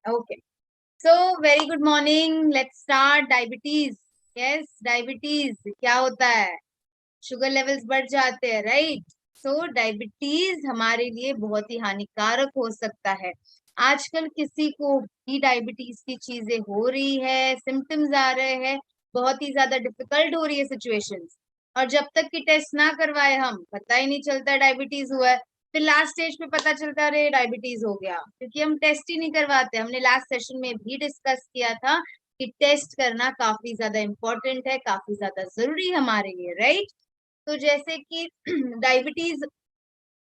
Okay. So very good morning. Let's start. Diabetes. Yes, diabetes क्या होता है? Sugar levels बढ़ जाते हैं, राइट? सो डायबिटीज हमारे लिए बहुत ही हानिकारक हो सकता है। आजकल किसी को भी डायबिटीज की चीजें हो रही है, सिम्टम्स आ रहे हैं, बहुत ही ज्यादा डिफिकल्ट हो रही है सिचुएशंस। और जब तक कि टेस्ट ना करवाए हम, पता ही नहीं चलता डायबिटीज हुआ है। फिर लास्ट स्टेज पे पता चलता है अरे डायबिटीज हो गया, क्योंकि हम टेस्ट ही नहीं करवाते। हमने लास्ट सेशन में भी डिस्कस किया था कि टेस्ट करना काफी ज्यादा इम्पोर्टेंट है, काफी ज्यादा जरूरी हमारे लिए, राइट? तो जैसे कि डायबिटीज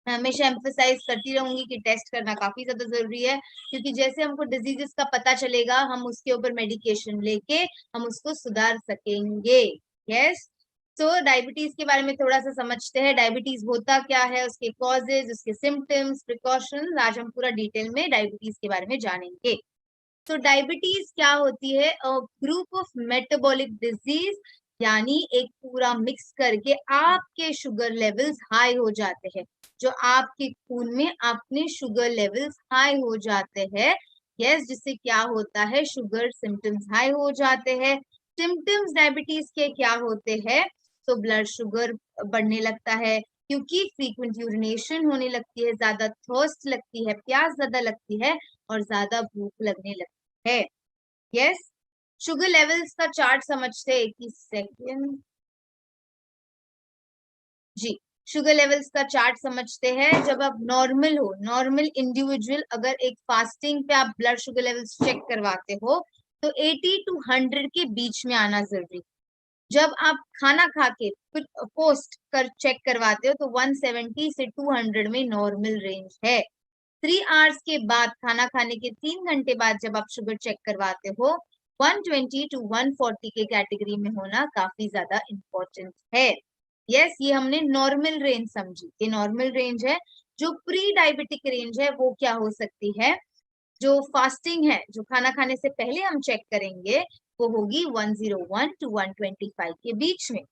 हमेशा एम्फेसाइज करती रहूंगी कि टेस्ट करना काफी ज्यादा जरूरी है, क्योंकि जैसे हमको डिजीजेस का पता चलेगा, हम उसके ऊपर मेडिकेशन लेके हम उसको सुधार सकेंगे। यस। तो डायबिटीज के बारे में थोड़ा सा समझते हैं। डायबिटीज होता क्या है, उसके कॉजेज, उसके सिम्टम्स, प्रिकॉशंस, आज हम पूरा डिटेल में डायबिटीज के बारे में जानेंगे। तो डायबिटीज क्या होती है? ग्रुप ऑफ मेटाबॉलिक डिजीज, यानी एक पूरा मिक्स करके आपके शुगर लेवल्स हाई हो जाते हैं। जो आपके खून में अपने शुगर लेवल्स हाई हो जाते हैं, यस, जिससे क्या होता है, शुगर सिम्टम्स हाई हो जाते हैं। सिम्टम्स डायबिटीज के क्या होते हैं? तो ब्लड शुगर बढ़ने लगता है, क्योंकि फ्रीक्वेंट यूरिनेशन होने लगती है, ज्यादा थर्स्ट लगती है, प्यास ज्यादा लगती है, और ज्यादा भूख लगने लगती है। यस। शुगर लेवल्स का चार्ट समझते हैं, 1 सेकेंड। जी, शुगर लेवल्स का चार्ट समझते हैं। जब आप नॉर्मल हो, नॉर्मल इंडिविजुअल, अगर एक फास्टिंग पे आप ब्लड शुगर लेवल्स चेक करवाते हो, तो 80 to 100 के बीच में आना जरूरी। जब आप खाना खा के कुछ पोस्ट कर चेक करवाते हो, तो 170 से 200 में नॉर्मल रेंज है। 3 आवर्स के बाद, खाना खाने के 3 घंटे बाद जब आप शुगर चेक करवाते हो, 120 to 140 के कैटेगरी में होना काफी ज्यादा इम्पोर्टेंट है। यस, ये हमने नॉर्मल रेंज समझी, ये नॉर्मल रेंज है। जो प्री डायबिटिक रेंज है वो क्या हो सकती है? जो फास्टिंग है, जो खाना खाने से पहले हम चेक करेंगे, वो होगी 101 to 125 के बीच में।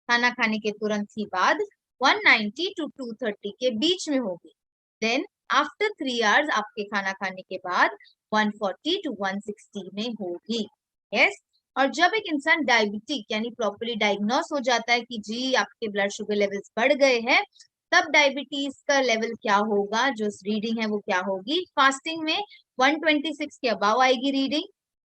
खाना खाने के तुरंत ही बाद 190 to 230 के बीच में होगी। देन आफ्टर 3 आवर्स, आपके खाना खाने के बाद 140 to 160 में होगी। यस। और जब एक इंसान डायबिटिक यानी प्रॉपरली डायग्नोस हो जाता है कि जी आपके ब्लड शुगर लेवल्स बढ़ गए हैं, तब डायबिटीज का लेवल क्या होगा, जो रीडिंग है वो क्या होगी? फास्टिंग में 126 के अबाव आएगी रीडिंग।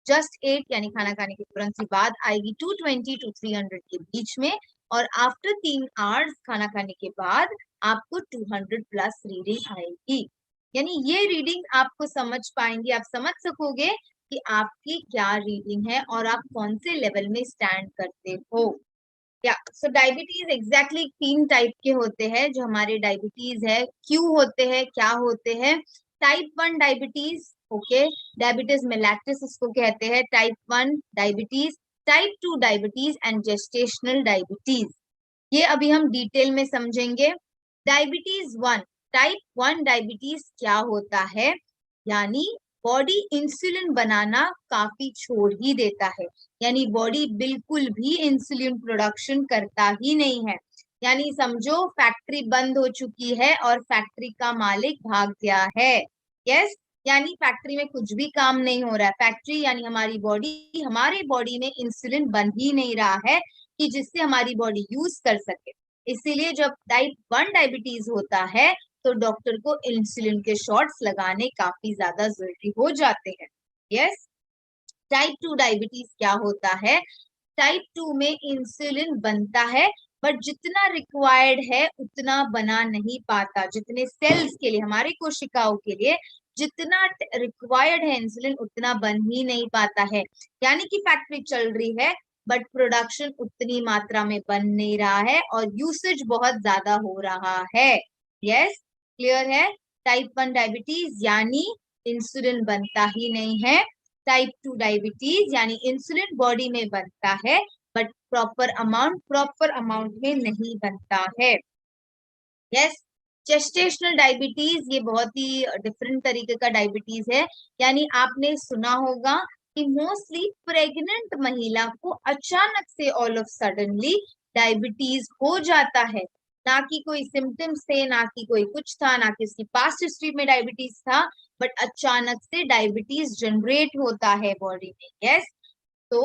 जस्ट 8 यानी खाना खाने के तुरंत ही बाद आएगी 220 to 300 के बीच में। और आफ्टर 3 आवर्स, खाना खाने के बाद, आपको 200 प्लस रीडिंग आएगी। यानी ये रीडिंग आपको समझ पाएंगे, आप समझ सकोगे कि आपकी क्या रीडिंग है और आप कौन से लेवल में स्टैंड करते हो। या सो डायबिटीज एग्जैक्टली 3 टाइप के होते हैं जो हमारे डायबिटीज है। क्यों होते हैं, क्या होते हैं? Type 1 diabetes, okay, diabetes mellitus इसको कहते हैं, type 1 diabetes, type 2 diabetes and gestational diabetes. ये अभी हम डिटेल में समझेंगे। डायबिटीज 1, टाइप 1 डायबिटीज क्या होता है? यानी बॉडी इंसुलिन बनाना काफी छोड़ ही देता है, यानी बॉडी बिल्कुल भी इंसुलिन प्रोडक्शन करता ही नहीं है। यानी समझो फैक्ट्री बंद हो चुकी है और फैक्ट्री का मालिक भाग गया है। यस। यानी फैक्ट्री में कुछ भी काम नहीं हो रहा है। फैक्ट्री यानी हमारी बॉडी, हमारे बॉडी में इंसुलिन बन ही नहीं रहा है कि जिससे हमारी बॉडी यूज कर सके। इसीलिए जब टाइप 1 डायबिटीज होता है, तो डॉक्टर को इंसुलिन के शॉट्स लगाने काफी ज्यादा जरूरी हो जाते हैं। यस। टाइप 2 डायबिटीज क्या होता है? टाइप 2 में इंसुलिन बनता है, बट जितना रिक्वायर्ड है उतना बना नहीं पाता। जितने सेल्स के लिए, हमारे कोशिकाओं के लिए जितना रिक्वायर्ड है इंसुलिन, उतना बन ही नहीं पाता है। यानी कि फैक्ट्री चल रही है, बट प्रोडक्शन उतनी मात्रा में बन नहीं रहा है और यूसेज बहुत ज्यादा हो रहा है। यस, क्लियर है? टाइप 1 डायबिटीज यानी इंसुलिन बनता ही नहीं है। टाइप 2 डायबिटीज यानी इंसुलिन बॉडी में बनता है, बट प्रॉपर अमाउंट में नहीं बनता है। यस। जेस्टेशनल डायबिटीज, ये बहुत ही डिफरेंट तरीके का डायबिटीज है। यानी आपने सुना होगा कि मोस्टली प्रेग्नेंट महिला को अचानक से ऑल ऑफ सडनली डायबिटीज हो जाता है। ना कि कोई सिम्टम्स थे, ना कि कोई कुछ था, ना कि उसकी पास्ट हिस्ट्री में डायबिटीज था, बट अचानक से डायबिटीज जनरेट होता है बॉडी में। यस, तो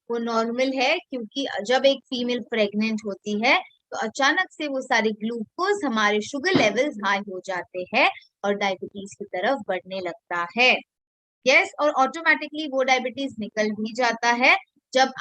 वो नॉर्मल है, क्योंकि जब एक फीमेल प्रेग्नेंट होती है तो अचानक से वो सारे ग्लूकोज, हमारे शुगर लेवल्स हाई हो जाते हैं और डायबिटीज की तरफ बढ़ने लगता है। यस, और ऑटोमेटिकली वो डायबिटीज निकल भी जाता है जब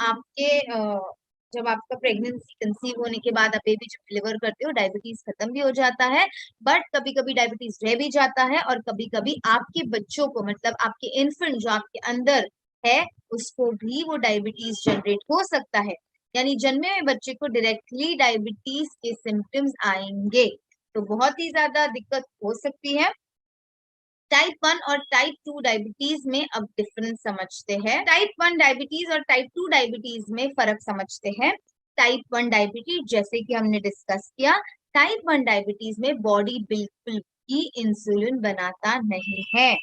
जब आपका प्रेगनेंसी कंसीव होने के बाद आप बेबी जब डिलीवर करते हो, डायबिटीज खत्म भी हो जाता है। बट कभी कभी डायबिटीज रह भी जाता है, और कभी कभी आपके बच्चों को, मतलब आपके इन्फेंट जो आपके अंदर है, उसको भी वो डायबिटीज जनरेट हो सकता है। यानी जन्मे हुए बच्चे को डायरेक्टली डायबिटीज के सिम्टम्स आएंगे, तो बहुत ही ज्यादा दिक्कत हो सकती है। टाइप 1 और टाइप 2 डायबिटीज में अब डिफरेंस समझते हैं। टाइप 1 डायबिटीज और टाइप 2 डायबिटीज में फर्क समझते हैं। टाइप 1 डायबिटीज, जैसे कि हमने डिस्कस किया, टाइप 1 डायबिटीज में बॉडी बिल्कुल भी इंसुलिन बनाता नहीं है।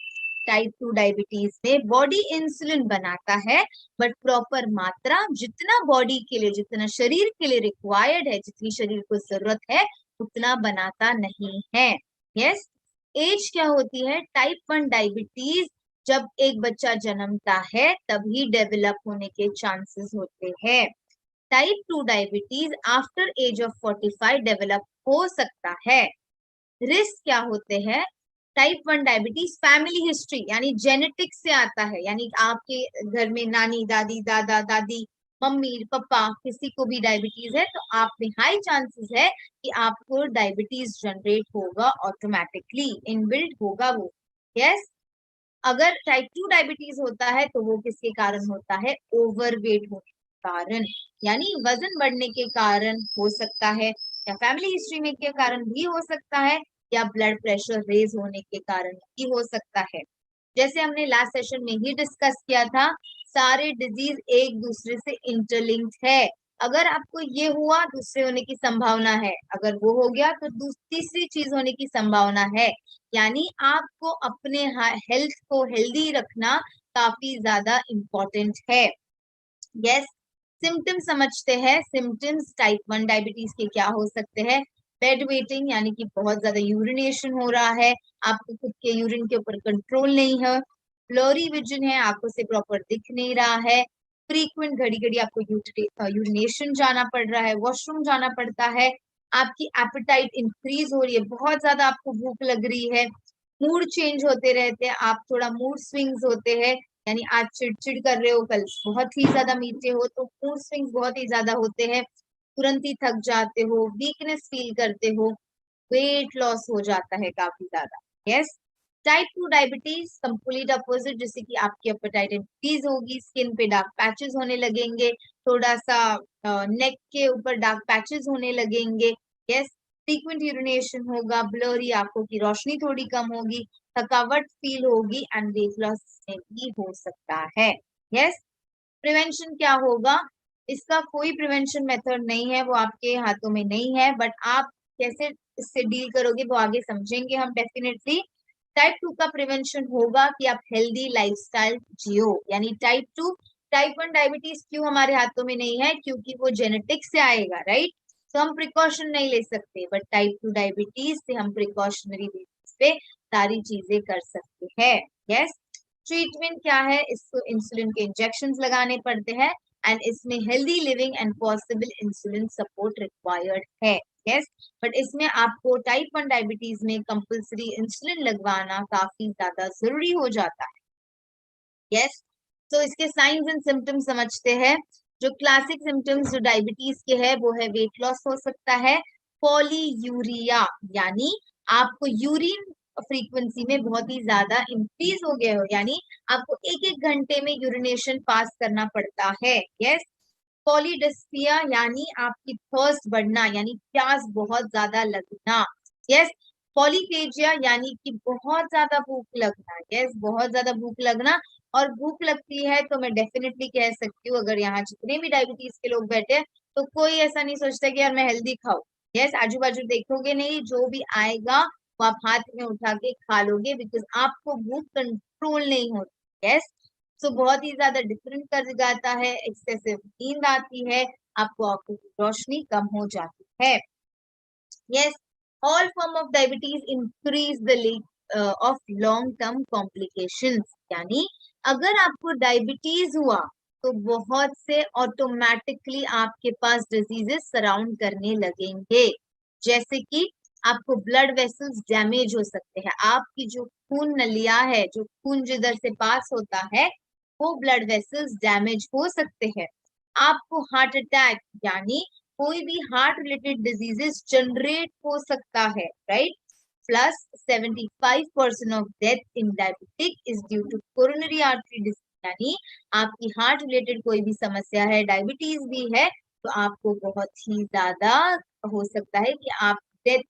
टाइप 2 डायबिटीज में बॉडी इंसुलिन बनाता है, बट प्रॉपर मात्रा, जितना बॉडी के लिए, जितना शरीर के लिए रिक्वायर्ड है, जितनी शरीर को जरूरत है, उतना बनाता नहीं है। यस, एज क्या होती है? टाइप 1 डायबिटीज जब एक बच्चा जन्मता है तभी डेवलप होने के चांसेस होते हैं। Type 2 diabetes after age of 45 develop हो सकता है। रिस्क क्या होते हैं? टाइप 1 डायबिटीज फैमिली हिस्ट्री यानी जेनेटिक्स से आता है, यानी आपके घर में नानी, दादी, दादा, दादी, मम्मी, पापा, किसी को भी डायबिटीज है तो आप में हाई चांसेस है कि आपको डायबिटीज जनरेट होगा, ऑटोमेटिकली इनबिल्ट होगा वो। यस, अगर टाइप 2 डायबिटीज होता है तो वो किसके कारण होता है? ओवरवेट होने के कारण, यानी वजन बढ़ने के कारण हो सकता है, या फैमिली हिस्ट्री में के कारण भी हो सकता है, या ब्लड प्रेशर रेज होने के कारण भी हो सकता है। जैसे हमने लास्ट सेशन में ही डिस्कस किया था, सारे डिजीज एक दूसरे से इंटरलिंक्ड है। अगर आपको ये हुआ, दूसरे होने की संभावना है, अगर वो हो गया तो तीसरी चीज होने की संभावना है। यानी आपको अपने हेल्थ को हेल्दी रखना काफी ज्यादा इम्पोर्टेंट है। यस, सिम्टम समझते हैं। सिम्टम्स टाइप 1 डायबिटीज के क्या हो सकते हैं? बेड वेटिंग, यानी कि बहुत ज्यादा यूरिनेशन हो रहा है, आपको खुद के यूरिन के ऊपर कंट्रोल नहीं है। ब्लरी विजन है, आंखों से प्रॉपर दिख नहीं रहा है। फ्रीक्वेंट, घड़ी घड़ी आपको यूरिनेशन जाना पड़ रहा है, वॉशरूम जाना पड़ता है। आपकी एपेटाइट इंक्रीज हो रही है, बहुत ज्यादा आपको भूख लग रही है। मूड चेंज होते रहते हैं, आप थोड़ा मूड स्विंग्स होते हैं, यानी आज चिड़चिड़ कर रहे हो, कल बहुत ही ज्यादा मीठे हो, तो मूड स्विंग्स बहुत ही ज्यादा होते हैं। तुरंत ही थक जाते हो, वीकनेस फील करते हो, वेट लॉस हो जाता है काफी ज्यादा। Yes, type 2 diabetes complete opposite, जैसे कि आपकी एपेटाइट इंक्रीज होगी, स्किन पे डार्क पैचेस होने लगेंगे, थोड़ा सा नेक के ऊपर डार्क पैचेस होने लगेंगे। यस, फ्रीक्वेंट यूरिनेशन होगा, ब्लरी, आंखों की रोशनी थोड़ी कम होगी, थकावट फील होगी, एंड वेट लॉस में भी हो सकता है। यस, प्रिवेंशन क्या होगा? इसका कोई प्रिवेंशन मेथड नहीं है, वो आपके हाथों में नहीं है, बट आप कैसे इससे डील करोगे वो आगे समझेंगे हम डेफिनेटली। टाइप 2 का प्रिवेंशन होगा कि आप हेल्दी लाइफस्टाइल जियो, यानी टाइप 1 डायबिटीज क्यों हमारे हाथों में नहीं है? क्योंकि वो जेनेटिक्स से आएगा, राइट? तो हम प्रिकॉशन नहीं ले सकते, बट टाइप 2 डायबिटीज से हम प्रिकॉशनरी बेसिस पे सारी चीजें कर सकते हैं। यस, ट्रीटमेंट क्या है? इसको इंसुलिन के इंजेक्शंस लगाने पड़ते हैं, एंड इसमें healthy living and possible insulin support required है। यस, बट इसमें आपको टाइप 1 डायबिटीज में कंपल्सरी इंसुलिन लगवाना काफी ज्यादा जरूरी हो जाता है। यस, तो इसके साइंस एंड सिम्टम्स समझते हैं। जो क्लासिक सिम्टम्स जो डायबिटीज के है वो है वेट लॉस हो सकता है, पॉलीयूरिया, यानी आपको यूरिन फ्रीक्वेंसी में बहुत ही ज्यादा इंक्रीज हो गए हो, यानी आपको एक एक घंटे में यूरिनेशन पास करना पड़ता है। यस, पॉलीडिस्पिया, यानी आपकी थर्स्ट बढ़ना, यानी प्यास बहुत ज्यादा लगना। यस, पॉलीफेजिया, यानी कि बहुत ज्यादा भूख लगना। यस, बहुत ज्यादा भूख लगना, और भूख लगती है तो मैं डेफिनेटली कह सकती हूँ, अगर यहाँ जितने भी डायबिटीज के लोग बैठे हैं तो कोई ऐसा नहीं सोचता कि यार मैं हेल्दी खाऊं। यस, आजू बाजू देखोगे नहीं, जो भी आएगा वो आप हाथ में उठा के खा लोगे, बिकॉज आपको भूख कंट्रोल नहीं होती। यस, सो बहुत ही ज्यादा डिफरेंट कर जाता है, एक्सेसिव नींद आती है, आपको आंखों की रोशनी कम हो जाती है। Yes, all form of diabetes increase the of long term complications, यानी अगर आपको डायबिटीज हुआ तो बहुत से ऑटोमेटिकली आपके पास डिजीजेस सराउंड करने लगेंगे, जैसे कि आपको ब्लड वेसल्स डैमेज हो सकते हैं, आपकी जो खून नलियां है, जो खून जिधर से पास होता है वो ब्लड वेसल्स डैमेज हो सकते हैं, आपको हार्ट अटैक यानी कोई भी हार्ट रिलेटेड डिजीजेस जनरेट हो सकता है, right. Plus 75% of death in diabetic is due to coronary artery disease, यानी आपकी हार्ट रिलेटेड कोई भी समस्या है, डायबिटीज भी है, तो आपको बहुत ही ज्यादा हो सकता है कि आप डेथ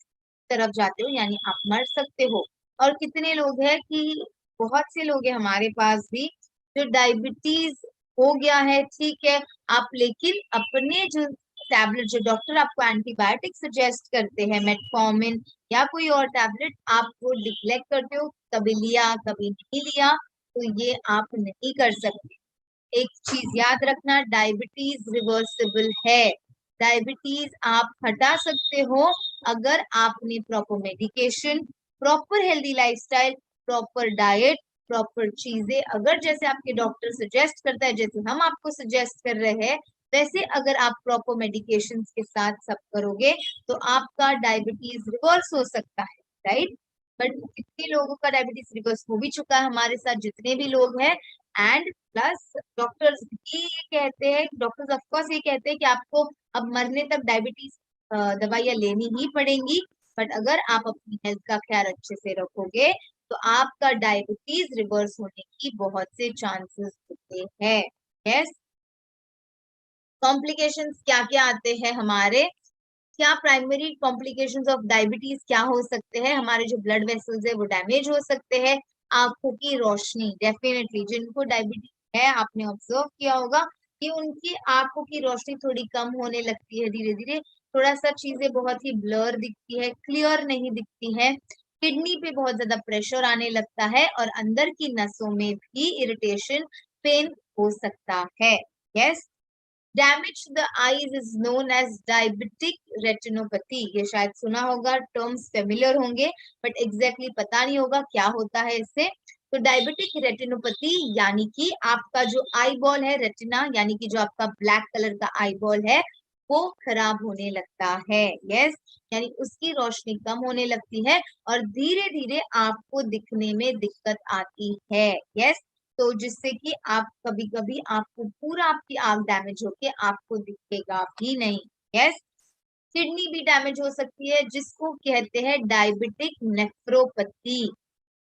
तरफ जाते हो, यानी आप मर सकते हो। और कितने लोग हैं कि बहुत से लोग हैं हमारे पास भी जो डायबिटीज हो गया है, ठीक है, आप लेकिन अपने जो टैबलेट, जो डॉक्टर आपको एंटीबायोटिक सजेस्ट करते हैं, मेटफॉर्मिन या कोई और टैबलेट, आप वो निग्लेक्ट करते हो, कभी लिया कभी नहीं लिया, तो ये आप नहीं कर सकते। एक चीज याद रखना, डायबिटीज रिवर्सिबल है, डायबिटीज आप हटा सकते हो अगर आपने proper medication, proper healthy lifestyle, proper diet, proper चीजें, अगर जैसे आपके डॉक्टर सजेस्ट करता है, जैसे हम आपको सजेस्ट कर रहे हैं, वैसे अगर आप प्रॉपर मेडिकेशन के साथ सब करोगे तो आपका डायबिटीज रिवर्स हो सकता है, राइट। बट कितने लोगों का डायबिटीज रिवर्स हो भी चुका है हमारे साथ, जितने भी लोग हैं। एंड प्लस डॉक्टर्स भी ये कहते हैं, डॉक्टर्स ऑफ कोर्स ये कहते हैं कि आपको अब मरने तक डायबिटीज दवाइयां लेनी ही पड़ेंगी, बट अगर आप अपनी हेल्थ का ख्याल अच्छे से रखोगे तो आपका डायबिटीज रिवर्स होने की बहुत से चांसेस होते हैं। यस, कॉम्प्लिकेशंस क्या क्या आते हैं हमारे, क्या प्राइमरी कॉम्प्लिकेशंस ऑफ डायबिटीज क्या हो सकते हैं, हमारे जो ब्लड वेसल्स है वो डैमेज हो सकते हैं, आंखों की रोशनी, डेफिनेटली जिनको डायबिटीज है आपने ऑब्जर्व किया होगा कि उनकी आंखों की रोशनी थोड़ी कम होने लगती है धीरे धीरे, थोड़ा सा चीजें बहुत ही ब्लर दिखती है, क्लियर नहीं दिखती है, किडनी पे बहुत ज्यादा प्रेशर आने लगता है और अंदर की नसों में भी इरिटेशन, पेन हो सकता है। Yes, damage to the eyes is known as diabetic retinopathy, ये शायद सुना होगा, टर्म्स फेमिलियर होंगे, बट एग्जैक्टली पता नहीं होगा क्या होता है इससे। तो डायबिटिक रेटिनोपैथी यानी कि आपका जो आई बॉल है, रेटिना यानी कि जो आपका ब्लैक कलर का आई बॉल है वो खराब होने लगता है। यस, यानी उसकी रोशनी कम होने लगती है और धीरे धीरे आपको दिखने में दिक्कत आती है। यस, तो जिससे कि आप कभी कभी आपको पूरा आपकी आंख डैमेज होके आपको दिखेगा भी नहीं। यस, किडनी भी डैमेज हो सकती है जिसको कहते हैं diabetic nephropathy,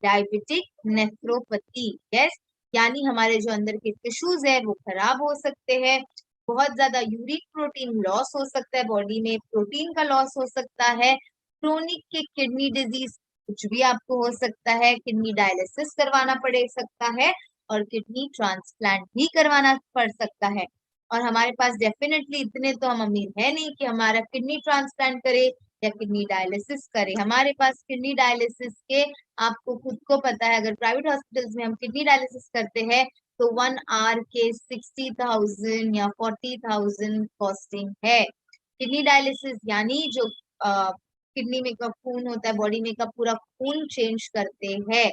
diabetic nephropathy. Yes, यानी हमारे जो अंदर के टिश्यूज है वो खराब हो सकते हैं, बहुत ज्यादा यूरिक प्रोटीन लॉस हो सकता है, बॉडी में प्रोटीन का लॉस हो सकता है, क्रोनिक के किडनी डिजीज कुछ भी आपको हो सकता है, किडनी डायलिसिस करवाना पड़ सकता है और किडनी ट्रांसप्लांट भी करवाना पड़ सकता है। और हमारे पास डेफिनेटली इतने तो हम अमीर है नहीं कि हमारा किडनी ट्रांसप्लांट करे या किडनी डायलिसिस करे, हमारे पास किडनी डायलिसिस के, आपको खुद को पता है, अगर प्राइवेट हॉस्पिटल्स में हम किडनी डायलिसिस करते हैं तो 1 आवर के 60,000 या 40,000 कॉस्टिंग है। किडनी डायलिसिस यानी जो किडनी में का खून होता है, बॉडी में का पूरा खून चेंज करते हैं,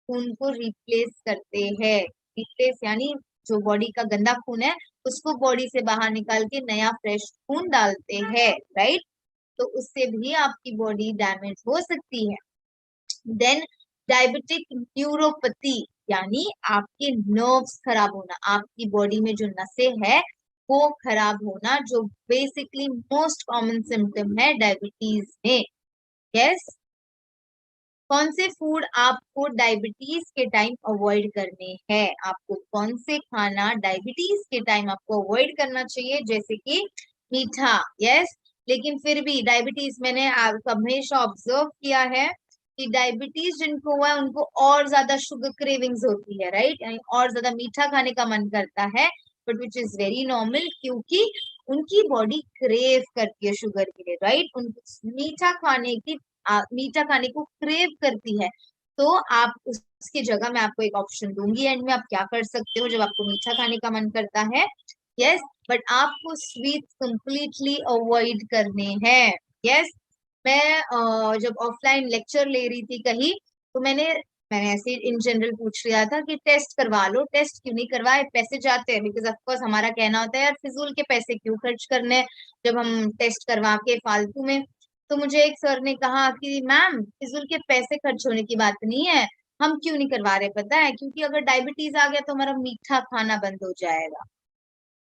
खून को रिप्लेस करते हैं, रिप्लेस यानी जो बॉडी का गंदा खून है उसको बॉडी से बाहर निकाल के नया फ्रेश खून डालते हैं, राइट। तो उससे भी आपकी बॉडी डैमेज हो सकती है। देन डायबिटिक न्यूरोपैथी यानी आपके नर्व्स खराब होना, आपकी बॉडी में जो नसें है वो खराब होना, जो बेसिकली मोस्ट कॉमन सिम्टम है डायबिटीज में। यस, कौन से फूड आपको डायबिटीज के टाइम अवॉइड करने हैं, आपको कौन से खाना डायबिटीज के टाइम आपको अवॉइड करना चाहिए, जैसे कि मीठा। यस, लेकिन फिर भी डायबिटीज मैंने हमेशा ऑब्जर्व किया है कि डायबिटीज जिनको हुआ है उनको और ज्यादा शुगर क्रेविंग्स होती है, राइट, यानी और ज्यादा मीठा खाने का मन करता है, but which is very normal क्योंकि उनकी बॉडी क्रेव करती है शुगर के लिए, राइट, उनको मीठा खाने को क्रेव करती है। तो आप उसकी जगह मैं आपको एक ऑप्शन दूंगी एंड में, आप क्या कर सकते हो जब आपको मीठा खाने का मन करता है। यस, बट आपको स्वीट कंप्लीटली अवॉइड करने हैं। यस, मैं जब ऑफलाइन लेक्चर ले रही थी कहीं तो मैंने ऐसे इन जनरल पूछ लिया था कि टेस्ट करवा लो, टेस्ट क्यों नहीं करवाए, पैसे जाते हैं। बिकॉज ऑफ कोर्स हमारा कहना होता है यार फिजूल के पैसे क्यों खर्च करने जब हम टेस्ट करवा के फालतू में। तो मुझे एक सर ने कहा कि मैम फिजूल के पैसे खर्च होने की बात नहीं है, हम क्यों नहीं करवा रहे पता है, क्योंकि अगर डायबिटीज आ गया तो हमारा मीठा खाना बंद हो जाएगा।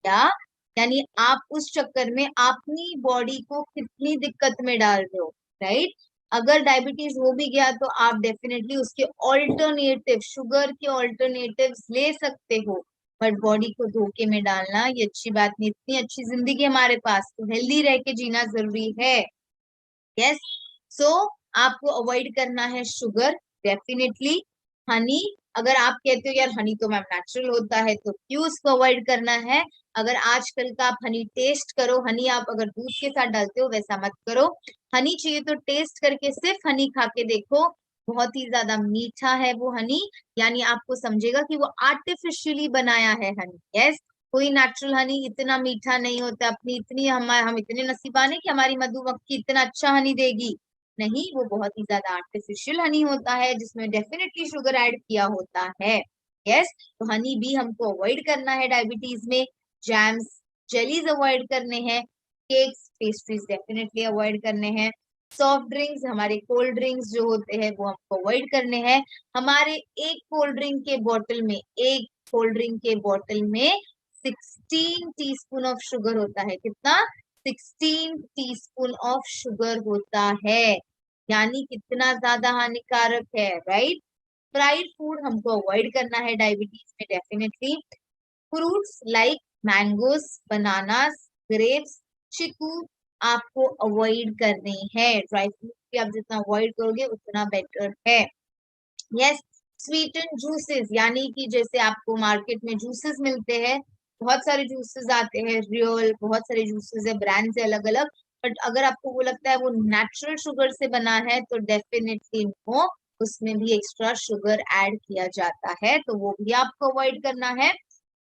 क्या? यानी आप उस चक्कर में अपनी बॉडी को कितनी दिक्कत में डाल रहे हो, राइट। अगर डायबिटीज हो भी गया तो आप डेफिनेटली उसके ऑल्टरनेटिव, शुगर के ऑल्टरनेटिव्स ले सकते हो, बट बॉडी को धोखे में डालना ये अच्छी बात नहीं। इतनी अच्छी जिंदगी हमारे पास, तो हेल्दी रह के जीना जरूरी है। यस, सो आपको अवॉइड करना है शुगर, डेफिनेटली। हनी, अगर आप कहते हो यार हनी तो मैम नेचुरल होता है तो क्यों उसको अवॉइड करना है। अगर आजकल का आप हनी टेस्ट करो, हनी आप अगर दूध के साथ डालते हो वैसा मत करो। हनी चाहिए तो टेस्ट करके सिर्फ हनी खा के देखो, बहुत ही ज्यादा मीठा है वो हनी। यानी आपको समझेगा कि वो आर्टिफिशियली बनाया है हनी। यस, कोई नेचुरल हनी इतना मीठा नहीं होता। अपनी इतनी हम इतने नसीबान है कि हमारी मधुमक्खी इतना अच्छा हनी देगी, नहीं, वो बहुत ही ज्यादा आर्टिफिशियल हनी होता है जिसमें डेफिनेटली शुगर ऐड किया होता है। यस, तो हनी भी हमको अवॉइड करना है डायबिटीज में। जैम्स, जेलीज अवॉइड करने हैं। केक्स, पेस्ट्रीज डेफिनेटली अवॉइड करने हैं। सॉफ्ट ड्रिंक्स, हमारे कोल्ड ड्रिंक्स जो होते हैं वो हमको अवॉइड करने हैं। हमारे एक कोल्ड ड्रिंक के बोतल में, एक कोल्ड ड्रिंक के बोतल में 16 टीस्पून ऑफ शुगर होता है। कितना? 16 टीस्पून ऑफ शुगर होता है, यानी कितना ज्यादा हानिकारक है, राइट। फ्राइड फूड हमको अवॉइड करना है डायबिटीज में, definitely. Fruits like mangoes, bananas, grapes, chikoo आपको अवॉइड करने हैं। ड्राई फ्रूट भी आप जितना अवॉइड करोगे उतना बेटर है। यस, स्वीटन जूसेस, यानी कि जैसे आपको मार्केट में जूसेस मिलते हैं, बहुत सारे जूसेस आते हैं, रियल बहुत सारे जूसेस है, ब्रांड्स है अलग अलग। बट अगर आपको वो लगता है वो नेचुरल शुगर से बना है तो डेफिनेटली नो, उसमें भी एक्स्ट्रा शुगर ऐड किया जाता है, तो वो भी आपको अवॉइड करना है।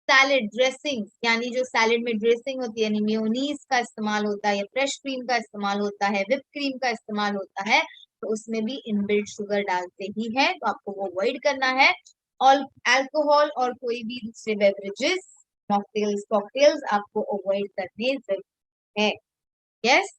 सैलेड ड्रेसिंग, यानी जो सैलेड में ड्रेसिंग होती है, यानी मेयोनीज का इस्तेमाल होता है या फ्रेश क्रीम का इस्तेमाल होता है, विप क्रीम का इस्तेमाल होता है, तो उसमें भी इनबिल्ट शुगर डालते ही है, तो आपको वो अवॉइड करना है। और अल्कोहल और कोई भी दूसरे बेवरेजेस, मॉकटेल्स, कॉकटेल्स आपको अवॉइड करने जरूरी है। यस,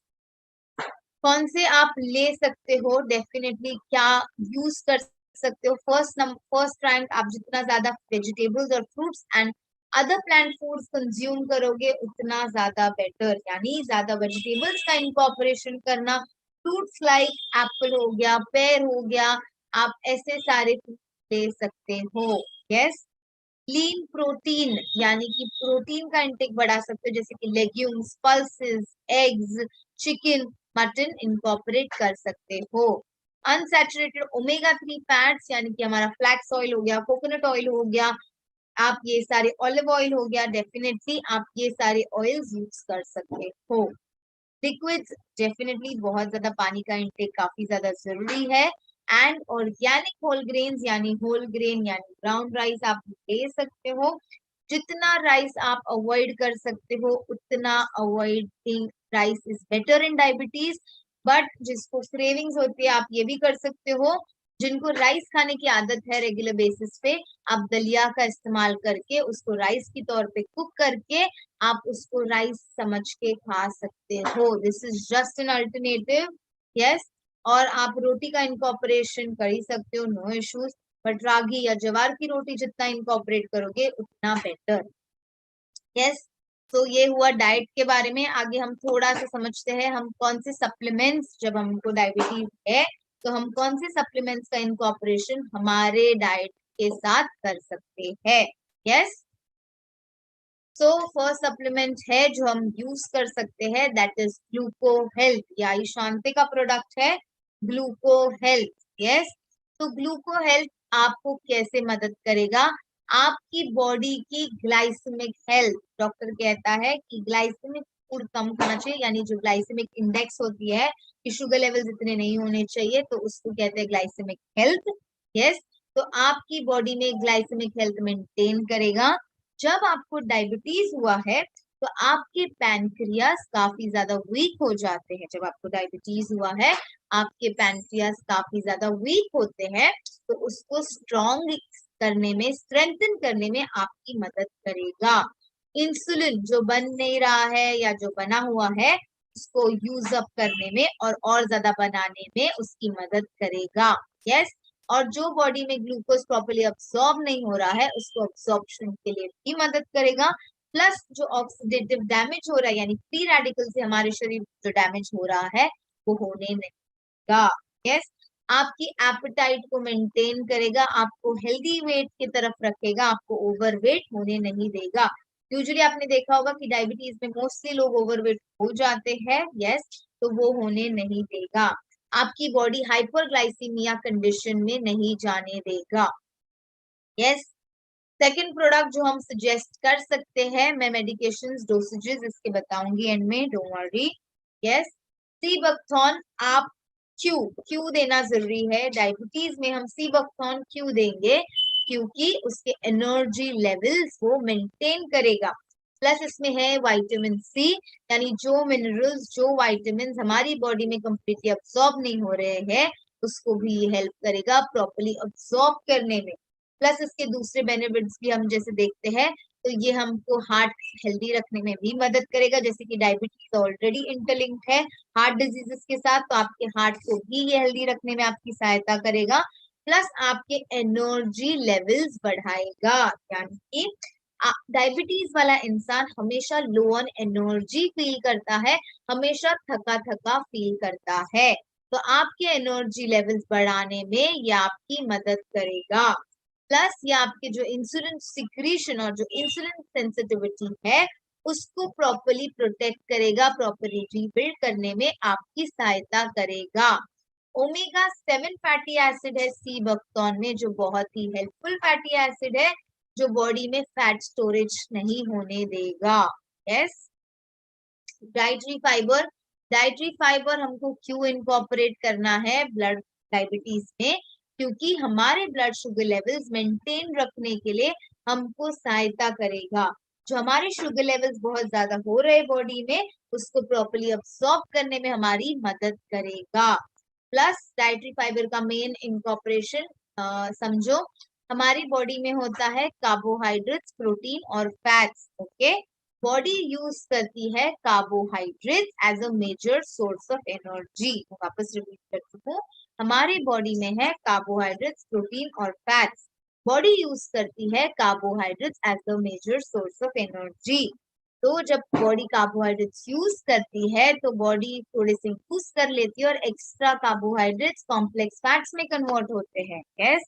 कौन से आप ले सकते हो, डेफिनेटली क्या यूज कर सकते हो। फर्स्ट रैंक, आप जितना ज्यादा वेजिटेबल्स और fruits and other plant foods consume करोगे उतना ज्यादा बेटर, यानी ज्यादा वेजिटेबल्स का इनकॉर्पोरेशन करना। फ्रूट्स लाइक एप्पल हो गया, पेयर हो गया, आप ऐसे सारे फ्रूट ले सकते हो। यस, लीन प्रोटीन, यानी कि प्रोटीन का इंटेक बढ़ा सकते हो, जैसे कि legumes, pulses, eggs, chicken, mutton incorporate कर सकते हो। अनसैचुरेटेड ओमेगा 3 फैट्स, यानी कि हमारा फ्लैक्स ऑयल हो गया, कोकोनट ऑयल हो गया, आप ये सारे, ऑलिव ऑयल हो गया, डेफिनेटली आप ये सारे ऑयल्स यूज कर सकते हो। लिक्विड्स, डेफिनेटली बहुत ज्यादा पानी का इंटेक काफी ज्यादा जरूरी है। एंड ऑर्गेनिक होल ग्रेन्स, यानी होल ग्रेन यानी ब्राउन राइस आप ले सकते हो। जितना राइस आप अवॉइड कर सकते हो उतना avoiding rice is better in diabetes. But जिसको क्रेविंग्स होती है आप ये भी कर सकते हो, जिनको राइस खाने की आदत है रेगुलर बेसिस पे, आप दलिया का इस्तेमाल करके उसको राइस की तौर पे कुक करके आप उसको राइस समझ के खा सकते हो। This is just an alternative. Yes, और आप रोटी का इनकॉर्पोरेशन कर ही सकते हो, नो इश्यूज, बट रागी या ज्वार की रोटी जितना इनकॉर्पोरेट करोगे उतना बेटर। यस, तो ये हुआ डाइट के बारे में। आगे हम थोड़ा सा समझते हैं हम कौन से सप्लीमेंट्स, जब हमको डायबिटीज है तो हम कौन से सप्लीमेंट्स का इनकॉर्पोरेशन हमारे डाइट के साथ कर सकते हैं। यस, सो फर्स्ट सप्लीमेंट है जो हम यूज कर सकते हैं, दैट इज ग्लूको हेल्थ, या शांति का प्रोडक्ट है ग्लूको हेल्थ। यस, तो ग्लूको हेल्थ आपको कैसे मदद करेगा, आपकी बॉडी की ग्लाइसेमिक हेल्थ, डॉक्टर कहता है कि ग्लाइसेमिक फूड कम खाना चाहिए, यानी जो ग्लाइसेमिक इंडेक्स होती है कि शुगर लेवल्स इतने नहीं होने चाहिए, तो उसको कहते हैं ग्लाइसेमिक हेल्थ। यस, तो आपकी बॉडी में ग्लाइसेमिक हेल्थ मेंटेन करेगा। जब आपको डायबिटीज हुआ है तो आपके पैनक्रियास काफी ज्यादा वीक हो जाते हैं। जब आपको डायबिटीज हुआ है, आपके पैनक्रियास काफी ज्यादा वीक होते हैं, तो उसको स्ट्रॉन्ग करने में, स्ट्रेंथन करने में आपकी मदद करेगा। इंसुलिन जो बन नहीं रहा है या जो बना हुआ है, उसको यूज अप करने में और ज्यादा बनाने में उसकी मदद करेगा। यस, और जो बॉडी में ग्लूकोज प्रॉपर्ली अब्सॉर्ब नहीं हो रहा है, उसको अब्सॉर्प्शन के लिए भी मदद करेगा। प्लस जो ऑक्सीडेटिव डैमेज हो रहा है, यानी फ्री रेडिकल से हमारे शरीर जो डैमेज हो रहा है, वो होने नहीं देगा। यस, आपकी एपेटाइट को मेंटेन करेगा, आपको हेल्दी वेट की तरफ रखेगा, आपको ओवरवेट होने नहीं देगा। यूजुअली आपने देखा होगा कि डायबिटीज में मोस्टली लोग ओवरवेट हो जाते हैं। यस, तो वो होने नहीं देगा। आपकी बॉडी हाइपरग्लाइसीमिया कंडीशन में नहीं जाने देगा। यस, सेकेंड प्रोडक्ट जो हम सजेस्ट कर सकते हैं, मैं मेडिकेशंस डोसेजेस इसके बताऊंगी एंड में, डोंट वरी। यस, सीबकथॉन आप क्यों देना जरूरी है डायबिटीज में? हम सीबकथॉन क्यों देंगे? क्योंकि उसके एनर्जी लेवल्स वो मेंटेन करेगा। प्लस इसमें है विटामिन सी, यानी जो मिनरल्स, जो विटामिन हमारी बॉडी में कंप्लीटली अब्सॉर्ब नहीं हो रहे हैं, उसको भी ये हेल्प करेगा प्रॉपर्ली अब्सॉर्ब करने में। प्लस इसके दूसरे बेनिफिट्स भी हम जैसे देखते हैं, तो ये हमको हार्ट हेल्दी रखने में भी मदद करेगा। जैसे कि डायबिटीज ऑलरेडी इंटरलिंक्ड है हार्ट डिजीजेस के साथ, तो आपके हार्ट को भी ये हेल्दी रखने में आपकी सहायता करेगा। प्लस आपके एनर्जी लेवल्स बढ़ाएगा, यानी कि डायबिटीज वाला इंसान हमेशा लो ऑन एनर्जी फील करता है, हमेशा थका थका फील करता है। तो आपके एनर्जी लेवल्स बढ़ाने में ये आपकी मदद करेगा। प्लस ये आपके जो इंसुलिन सिक्रीशन और जो इंसुलिन सेंसिटिविटी है, उसको प्रॉपर्ली प्रोटेक्ट करेगा, प्रॉपर्ली रीबिल्ड करने में आपकी सहायता करेगा। ओमेगा 7 फैटी एसिड है सीबकथॉन में, जो बहुत ही हेल्पफुल फैटी एसिड है, जो बॉडी में फैट स्टोरेज नहीं होने देगा। यस, डाइटरी फाइबर हमको क्यों इनकॉर्पोरेट करना है ब्लड डायबिटीज में? क्योंकि हमारे ब्लड शुगर लेवल्स मेंटेन रखने के लिए हमको सहायता करेगा। जो हमारे शुगर लेवल्स बहुत ज्यादा हो रहे बॉडी में, उसको प्रॉपर्ली अब्सॉर्ब करने में हमारी मदद करेगा। प्लस डाइटरी फाइबर का मेन इनकॉर्पोरेशन समझो, हमारी बॉडी में होता है कार्बोहाइड्रेट्स, प्रोटीन और फैट्स। ओके, बॉडी यूज करती है carbohydrates as a major source of energy. वापस रिपीट करती हूँ, हमारी बॉडी में है कार्बोहाइड्रेट्स, प्रोटीन और फैट्स। बॉडी यूज करती है carbohydrates as the major source of energy. तो जब बॉडी कार्बोहाइड्रेट्स यूज करती है, तो बॉडी थोड़े से यूज कर लेती है और एक्स्ट्रा कार्बोहाइड्रेट्स कॉम्प्लेक्स फैट्स में कन्वर्ट होते हैं। यस,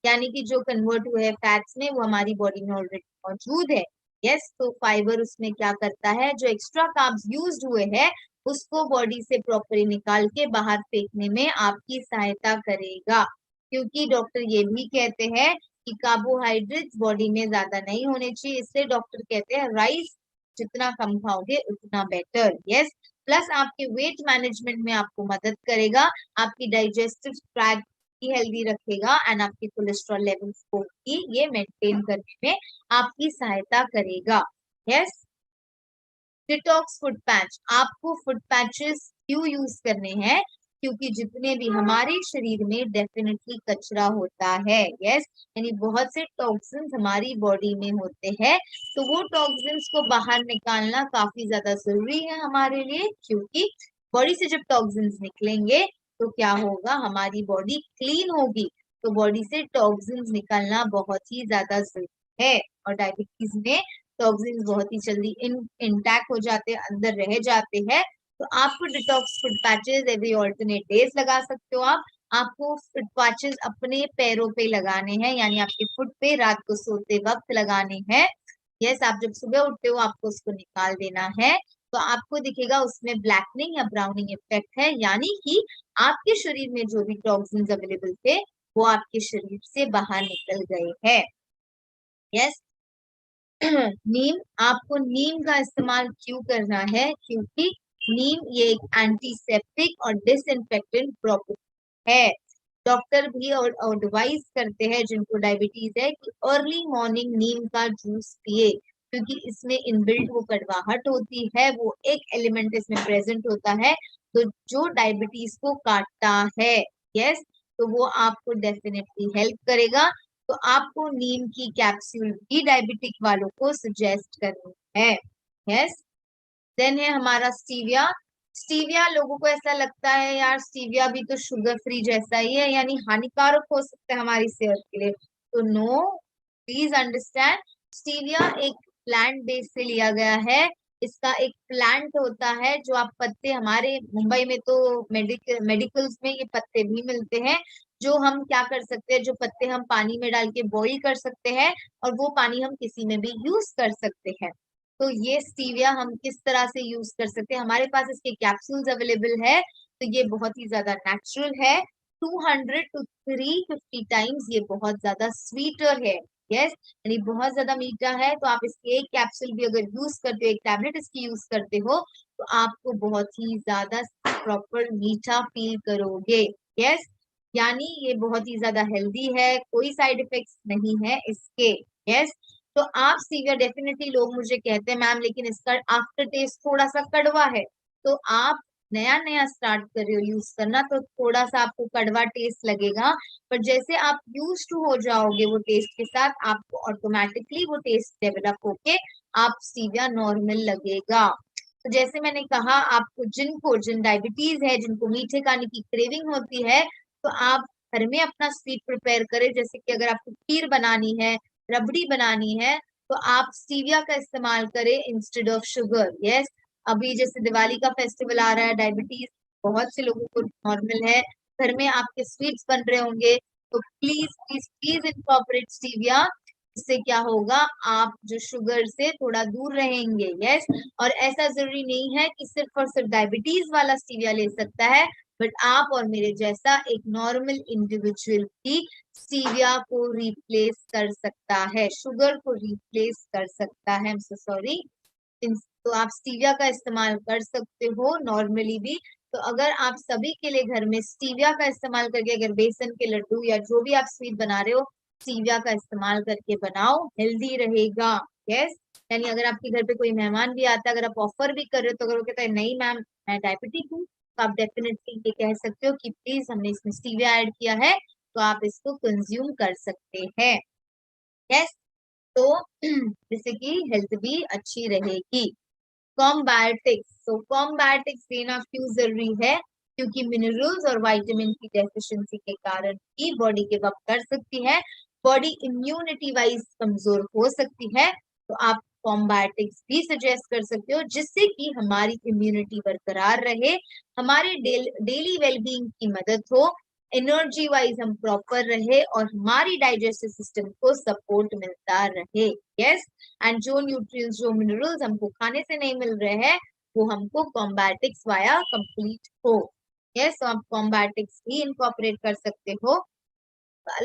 यानी कि जो कन्वर्ट हुए हैं फैट्स में, वो हमारी बॉडी में ऑलरेडी मौजूद है। यस, तो फाइबर उसमें क्या करता है, जो एक्स्ट्रा कार्ब्स यूज्ड हुए हैं, उसको बॉडी से प्रॉपर्ली निकाल के बाहर फेंकने में आपकी सहायता करेगा। क्योंकि डॉक्टर ये भी कहते हैं कि कार्बोहाइड्रेट्स बॉडी में ज्यादा नहीं होने चाहिए, इसलिए डॉक्टर कहते हैं राइस जितना कम खाओगे उतना बेटर। यस, प्लस आपके वेट मैनेजमेंट में आपको मदद करेगा, आपकी डाइजेस्टिव ट्रैक्ट की हेल्दी रखेगा एंड आपके कोलेस्ट्रॉल लेवल्स को भी ये मेंटेन करने में आपकी सहायता करेगा। यस, डिटॉक्स फुट पैच, आपको फुट पैचेस क्यों यूज करने हैं? क्योंकि जितने भी हमारे शरीर में डेफिनेटली कचरा होता है, यस, यानी बहुत से टॉक्सिन्स हमारी बॉडी में होते हैं, तो वो टॉक्सिन्स को बाहर निकालना काफी ज्यादा जरूरी है हमारे लिए। क्योंकि बॉडी से जब टॉक्सिन्स निकलेंगे, तो क्या होगा, हमारी बॉडी क्लीन होगी, तो बॉडी से टॉक्सिन्स निकलना बहुत ही ज्यादा जरूरी है। और डायबिटीज में टॉक्सिन्स बहुत ही जल्दी इंटैक्ट हो जाते हैं, अंदर रह जाते हैं। तो आपको detox foot patches every alternate days लगा सकते हो। आपको फुट पैचेस अपने पैरों पे लगाने हैं, यानी आपके फुट पे रात को सोते वक्त लगाने हैं। यस, आप जब सुबह उठते हो आपको उसको निकाल देना है, तो आपको दिखेगा उसमें ब्लैकनिंग या ब्राउनिंग इफेक्ट है, यानी कि आपके शरीर में जो भी टॉक्सिन्स अवेलेबल थे, वो आपके शरीर से बाहर निकल गए हैं। यस, नीम, आपको नीम का इस्तेमाल क्यों करना है? क्योंकि नीम ये एक एंटीसेप्टिक और डिसइंफेक्टेंट प्रॉपर्टी है। डॉक्टर भी एडवाइज करते हैं जिनको डायबिटीज है कि अर्ली मॉर्निंग नीम का जूस पिए। क्योंकि इसमें इनबिल्ट वो कड़वाहट होती है, वो एक एलिमेंट इसमें प्रेजेंट होता है तो जो डायबिटीज को काटता है। यस, तो वो आपको डेफिनेटली हेल्प करेगा। तो आपको नीम की कैप्सूल भी डायबिटिक वालों को सजेस्ट करनी है। यस, देन है हमारा स्टीविया। स्टीविया लोगों को ऐसा लगता है यार स्टीविया भी तो शुगर फ्री जैसा ही है, यानी हानिकारक हो सकता है हमारी सेहत के लिए। तो नो, प्लीज अंडरस्टैंड, स्टीविया एक प्लांट बेस से लिया गया है। इसका एक प्लांट होता है जो आप पत्ते, हमारे मुंबई में तो मेडिकल्स में ये पत्ते भी मिलते हैं, जो हम क्या कर सकते हैं, जो पत्ते हम पानी में डाल के बॉईल कर सकते हैं और वो पानी हम किसी में भी यूज कर सकते हैं। तो ये स्टीविया हम किस तरह से यूज कर सकते हैं, हमारे पास इसके कैप्सूल्स अवेलेबल है। तो ये बहुत ही ज्यादा नेचुरल है, 200 to 350 टाइम्स ये बहुत ज्यादा स्वीटर है। यस, यानी बहुत ज्यादा मीठा है। तो आप इसके एक कैप्सूल भी अगर यूज करते हो, एक टैबलेट इसकी यूज करते हो, तो आपको बहुत ही ज्यादा प्रॉपर मीठा फील करोगे। यस, यानी ये बहुत ही ज्यादा हेल्दी है, कोई साइड इफेक्ट्स नहीं है इसके। यस, तो आप स्टीविया डेफिनेटली, लोग मुझे कहते हैं मैम लेकिन इसका आफ्टर टेस्ट थोड़ा सा कड़वा है। तो आप नया नया स्टार्ट कर रहे हो यूज करना तो थोड़ा सा आपको कड़वा टेस्ट लगेगा, पर जैसे आप यूज टू हो जाओगे वो टेस्ट के साथ, आपको ऑटोमेटिकली वो टेस्ट डेवलप होके आप स्टीविया नॉर्मल लगेगा। तो जैसे मैंने कहा, आपको जिन डायबिटीज है, जिनको मीठे खाने की क्रेविंग होती है, तो आप घर में अपना स्वीट प्रिपेयर करें। जैसे कि अगर आपको खीर बनानी है, रबड़ी बनानी है, तो आप स्टीविया का इस्तेमाल करें इंस्टेड ऑफ शुगर। यस, अभी जैसे दिवाली का फेस्टिवल आ रहा है, डायबिटीज बहुत से लोगों को नॉर्मल है, घर में आपके स्वीट्स बन रहे होंगे, तो please please please incorporate stevia. इससे क्या होगा, आप जो शुगर से थोड़ा दूर रहेंगे। यस, और ऐसा जरूरी नहीं है कि सिर्फ और सिर्फ डायबिटीज वाला स्टीविया ले सकता है, बट आप और मेरे जैसा एक नॉर्मल इंडिविजुअल भी स्टीविया को रिप्लेस कर सकता है, शुगर को रिप्लेस कर सकता है। सॉरी, तो आप स्टीविया का इस्तेमाल कर सकते हो नॉर्मली भी। तो अगर आप सभी के लिए घर में स्टीविया का इस्तेमाल करके, अगर बेसन के लड्डू या जो भी आप स्वीट बना रहे हो, स्टीविया का इस्तेमाल करके बनाओ, हेल्दी रहेगा। यस, यानी अगर आपके घर पे कोई मेहमान भी आता है, अगर आप ऑफर भी कर रहे हो, तो अगर वो कहता है नहीं मैम मैं डायबिटिक हूँ, तो आप डेफिनेटली ये कह सकते हो कि प्लीज हमने इसमें स्टीविया ऐड किया है, तो आप इसको कंज्यूम कर सकते हैं। यस, तो जिससे कि हेल्थ भी अच्छी रहेगी। कॉम्बायोटिक्स, तो कॉम्बायोटिक्स लेना क्यों जरूरी है, क्योंकि मिनरल्स और विटामिन की डेफिशिएंसी के कारण ही बॉडी गिव अप कर सकती है, बॉडी इम्यूनिटी वाइज कमजोर हो सकती है। तो आप कॉम्बायोटिक्स भी सजेस्ट कर सकते हो, जिससे कि हमारी इम्यूनिटी बरकरार रहे, हमारे डेली वेलबींग की मदद हो, एनर्जी वाइज हम प्रॉपर रहे और हमारी डाइजेस्टिव सिस्टम को सपोर्ट मिलता रहे। यस, एंड जो न्यूट्रिएंट्स, जो मिनरल्स हमको खाने से नहीं मिल रहे हैं, वो हमको कॉम्बायोटिक्स वाया कंप्लीट हो। यस, तो आप कॉम्बायोटिक्स भी इनकॉर्पोरेट कर सकते हो।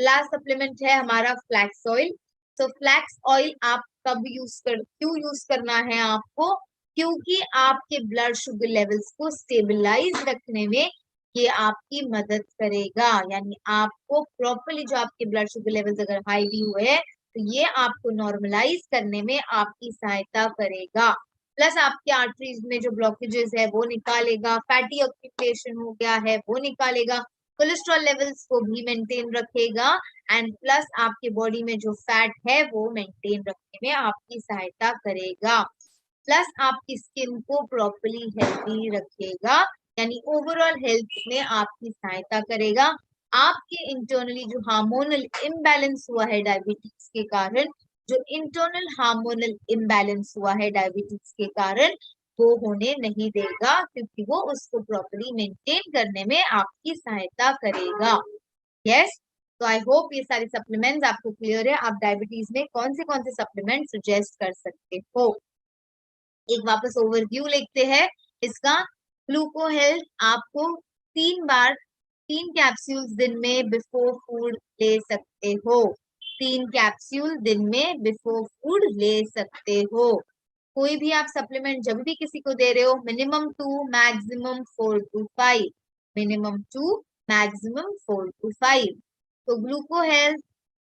लास्ट सप्लीमेंट है हमारा फ्लैक्स ऑयल। तो फ्लैक्स ऑयल आप क्यों यूज करना है आपको, क्योंकि आपके ब्लड शुगर लेवल्स को स्टेबलाइज रखने में ये आपकी मदद करेगा। यानी आपको प्रॉपरली, जो आपके ब्लड शुगर लेवल्स अगर हाई भी हुए हैं, तो ये आपको नॉर्मलाइज करने में आपकी सहायता करेगा। प्लस आपके आर्टरीज में जो ब्लॉकेजेस है वो निकालेगा, फैटी ऑक्सीडेशन हो गया है वो निकालेगा, कोलेस्ट्रॉल लेवल्स को भी मेंटेन रखेगा, एंड प्लस आपके बॉडी में जो फैट है वो मेंटेन रखने में आपकी सहायता करेगा, प्लस आपकी स्किन को प्रॉपरली हेल्दी रखेगा, यानी ओवरऑल हेल्थ में आपकी सहायता करेगा। आपके इंटरनली जो हार्मोनल इम्बैलेंस हुआ है डायबिटीज के कारण, जो इंटरनल हार्मोनल इम्बैलेंस हुआ है डायबिटीज के कारण, वो होने नहीं देगा, क्योंकि वो उसको प्रॉपरली मेंटेन करने में आपकी सहायता करेगा। यस, तो आई होप ये सारी सप्लीमेंट्स आपको क्लियर है। आप डायबिटीज में कौन से सप्लीमेंट सजेस्ट कर सकते हो। एक वापस ओवरव्यू लिखते हैं इसका। ग्लूको हेल्थ आपको 3 कैप्सूल्स दिन में बिफोर फूड ले सकते हो, 3 कैप्सूल दिन में बिफोर फूड ले सकते हो। कोई भी आप सप्लीमेंट जब भी किसी को दे रहे हो, minimum 2 maximum 4 to 5, minimum 2 maximum 4 to 5। तो ग्लूको हेल्थ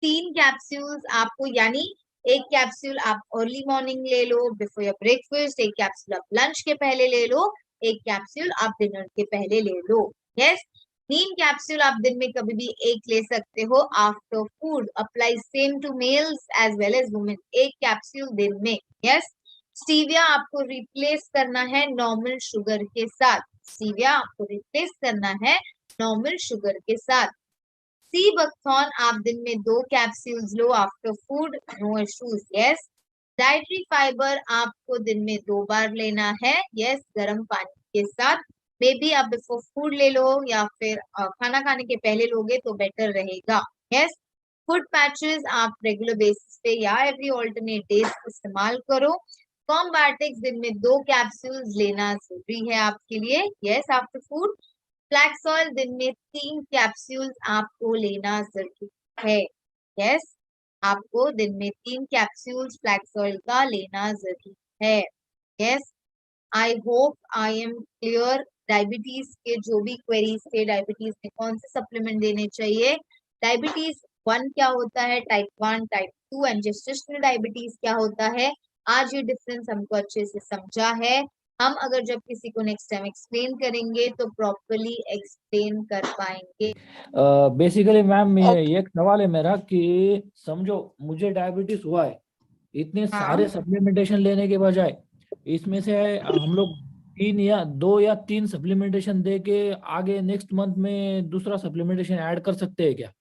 3 कैप्सूल्स आपको, यानी एक कैप्सूल आप अर्ली मॉर्निंग ले लो बिफोर योर ब्रेकफास्ट, एक कैप्सूल आप लंच के पहले ले लो, एक कैप्सूल आप डिनर के पहले ले लो। यस, नीम कैप्सूल आप दिन में कभी भी एक ले सकते हो after food, apply same to males as well as women, एक कैप्सूल दिन में। यस, स्टीविया आपको रिप्लेस करना है नॉर्मल शुगर के साथ, स्टीविया आपको रिप्लेस करना है नॉर्मल शुगर के साथ। सी बकथॉर्न आप दिन में 2 कैप्सूल्स लो after food, no issues. Yes, dietary fibre आपको दिन में 2 बार लेना है, यस, गर्म पानी के साथ। मे बी आप बिफोर फूड ले लो या फिर खाना खाने के पहले लोगे तो बेटर रहेगा। यस, फूड पैचेस आप रेगुलर बेसिस पे या एवरी ऑल्टरनेट डेज इस्तेमाल करो। कॉम्बाटिक्स दिन में 2 कैप्सूल्स लेना जरूरी है आपके लिए, yes, after food. Flax oil दिन में 3 कैप्सूल्स आपको लेना जरूरी है, यस, आपको दिन में 3 कैप्सूल्स फ्लैक्स ऑयल का लेना जरूरी है। Yes, I hope I am clear. Diabetes के जो भी क्वेरीज थे, डायबिटीज में कौन से सप्लीमेंट देने चाहिए, डायबिटीज 1 क्या होता है, type 1, type 2 and gestational diabetes क्या होता है, आज ये डिफरेंस हमको अच्छे से समझा है। हम अगर जब किसी को नेक्स्ट टाइम एक्सप्लेन करेंगे तो प्रॉपरली एक्सप्लेन कर पाएंगे। बेसिकली मैम ये एक सवाल है मेरा कि समझो मुझे डायबिटीज हुआ है, इतने हाँ, सारे सप्लीमेंटेशन लेने के बजाय इसमें से हम लोग 3 या 2 या 3 सप्लीमेंटेशन दे के आगे नेक्स्ट मंथ में दूसरा सप्लीमेंटेशन ऐड कर सकते हैं क्या?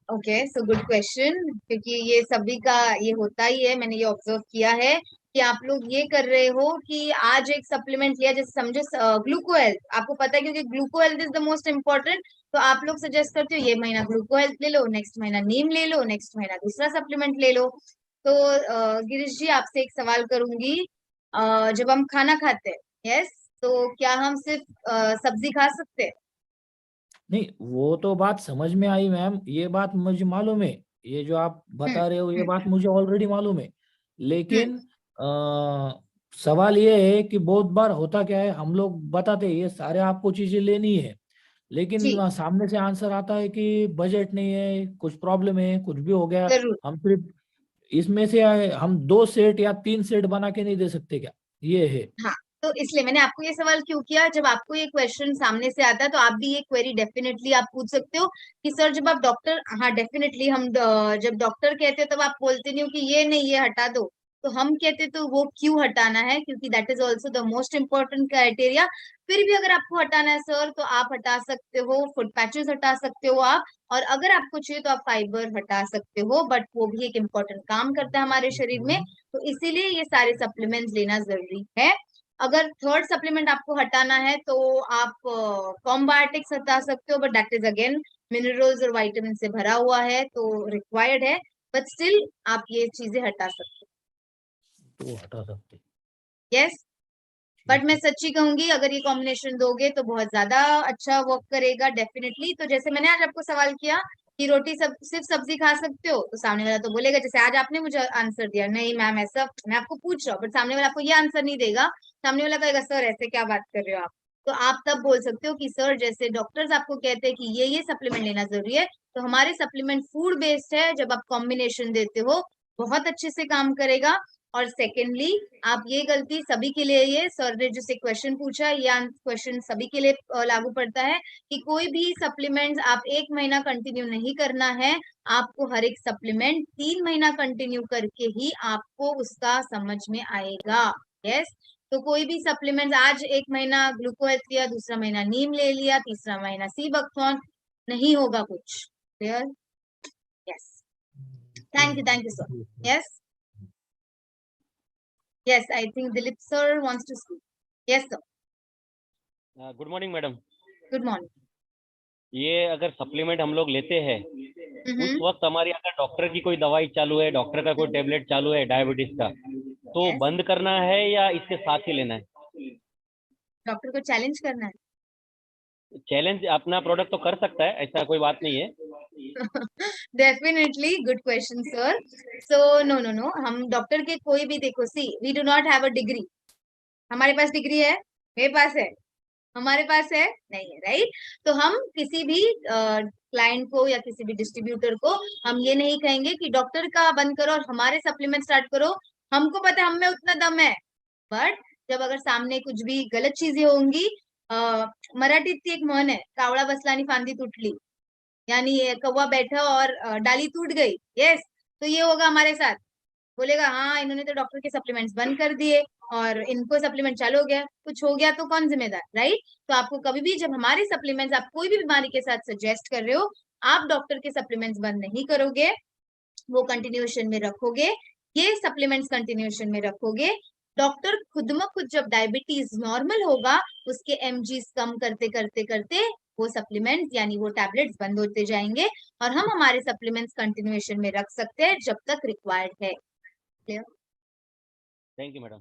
ओके, सो गुड क्वेश्चन, क्योंकि ये सभी का ये होता ही है, मैंने ये ऑब्जर्व किया है कि आप लोग ये कर रहे हो कि आज एक सप्लीमेंट लिया, जैसे समझो ग्लूको हेल्थ, आपको पता है क्योंकि ग्लूको health is the most important, तो आप लोग सजेस्ट करते हो ये महीना ग्लूको हेल्थ ले लो, नेक्स्ट महीना नीम ले लो, नेक्स्ट महीना दूसरा सप्लीमेंट ले लो। तो गिरीश जी आपसे एक सवाल करूंगी, जब हम खाना खाते हैं, यस, तो क्या हम सिर्फ सब्जी खा सकते हैं? नहीं, वो तो बात समझ में आई मैम, ये बात मुझे मालूम है, ये जो आप हम्म, बता रहे हो ये हम्म, बात मुझे ऑलरेडी मालूम है। हम्म, लेकिन सवाल ये है कि बहुत बार होता क्या है, हम लोग बताते हैं ये सारे आपको चीजें लेनी है, लेकिन जी, सामने से आंसर आता है कि बजट नहीं है, कुछ प्रॉब्लम है, कुछ भी हो गया, जरूर। हम सिर्फ इसमें से हम 2 सेट या 3 सेट बना के नहीं दे सकते क्या? ये है। हाँ, तो इसलिए मैंने आपको ये सवाल क्यों किया, जब आपको ये क्वेश्चन सामने से आता है तो आप भी ये क्वेरी डेफिनेटली आप पूछ सकते हो कि सर जब आप डॉक्टर, हाँ डेफिनेटली हम जब डॉक्टर कहते हो तब आप बोलते नहीं हो कि ये नहीं ये हटा दो, तो हम कहते तो वो क्यों हटाना है, क्योंकि that is also the most important criteria. फिर भी अगर आपको हटाना है सर तो आप हटा सकते हो, फुट पैचेस हटा सकते हो आप, और अगर आपको चाहिए तो आप फाइबर हटा सकते हो, बट वो भी एक इम्पोर्टेंट काम करता है हमारे शरीर में, तो इसीलिए ये सारे सप्लीमेंट्स लेना जरूरी है। अगर थर्ड सप्लीमेंट आपको हटाना है तो आप कॉम्बायोटिक्स हटा सकते हो, but that is again minerals और विटामिन से भरा हुआ है तो रिक्वायर्ड है, बट स्टिल आप ये चीजें हटा सकते तो हटा सकते। हो। यस, बट ठीक मैं है। सच्ची कहूंगी अगर ये कॉम्बिनेशन दोगे तो बहुत ज्यादा अच्छा वर्क करेगा डेफिनेटली। तो जैसे मैंने आज आपको सवाल किया कि रोटी सब सिर्फ सब्जी खा सकते हो, तो सामने वाला तो बोलेगा, जैसे आज आपने मुझे आंसर दिया नहीं मैम ऐसा, मैं आपको पूछ रहा हूँ बट सामने वाला आपको ये आंसर नहीं देगा, सामने वाला कहेगा सर ऐसे क्या बात कर रहे हो आप, तो आप तब बोल सकते हो कि सर जैसे डॉक्टर्स आपको कहते हैं कि ये सप्लीमेंट लेना जरूरी है, तो हमारे सप्लीमेंट फूड बेस्ड है, जब आप कॉम्बिनेशन देते हो बहुत अच्छे से काम करेगा। और सेकेंडली, आप ये गलती सभी के लिए, ये सर ने जिससे क्वेश्चन पूछा ये क्वेश्चन सभी के लिए लागू पड़ता है कि कोई भी सप्लीमेंट्स आप 1 महीना कंटिन्यू नहीं करना है, आपको हर एक सप्लीमेंट 3 महीना कंटिन्यू करके ही आपको उसका समझ में आएगा। यस, तो कोई भी सप्लीमेंट्स आज 1 महीना ग्लूकोज लिया, दूसरा महीना नीम ले लिया, तीसरा महीना सी बकथॉर्न, नहीं होगा कुछ। Clear? Yes, thank you sir. Yes, yes, I think Dilip sir wants to speak. Yes, sir. Good morning madam. Good morning. ये अगर सप्लीमेंट हम लोग लेते हैं उस Mm-hmm. वक्त हमारी अगर डॉक्टर की कोई दवाई चालू है, डॉक्टर का कोई टेबलेट चालू है डायबिटीज का, तो Yes. बंद करना है या इसके साथ ही लेना है? डॉक्टर को चैलेंज करना है। चैलेंज अपना प्रोडक्ट तो कर सकता है, ऐसा कोई बात नहीं है। Definitely good question, sir. So no, हम डॉक्टर के कोई भी देखो, see we do not have a degree, हमारे पास डिग्री है, मेरे पास है, हमारे पास है नहीं है, राइट। तो हम किसी भी क्लाइंट को या किसी भी डिस्ट्रीब्यूटर को हम ये नहीं कहेंगे कि डॉक्टर का बंद करो और हमारे सप्लीमेंट स्टार्ट करो, हमको पता है हम में उतना दम है। बट जब अगर सामने कुछ भी गलत चीजें होंगी, मराठीत ती एक म्हण आहे, कावळा बसला आणि फांदी तुटली, यानी ये कौवा बैठा और डाली टूट गई। यस, तो ये होगा हमारे साथ। बोलेगा हाँ इन्होंने तो डॉक्टर के सप्लीमेंट्स बंद कर दिए और इनको सप्लीमेंट चालू हो गया, कुछ हो गया तो कौन जिम्मेदार, राइट। तो आपको कभी भी जब हमारे सप्लीमेंट्स आप कोई भी बीमारी के साथ सजेस्ट कर रहे हो, आप डॉक्टर के सप्लीमेंट्स बंद नहीं करोगे, वो कंटिन्यूएशन में रखोगे, ये सप्लीमेंट्स कंटिन्यूएशन में रखोगे। डॉक्टर खुद में खुद जब डायबिटीज नॉर्मल होगा, उसके एमजीज कम करते करते करते वो सप्लीमेंट्स यानी वो टैबलेट्स बंद होते जाएंगे और हम हमारे सप्लीमेंट्स कंटिन्यूएशन में रख सकते हैं जब तक रिक्वायर्ड है। Thank you madam.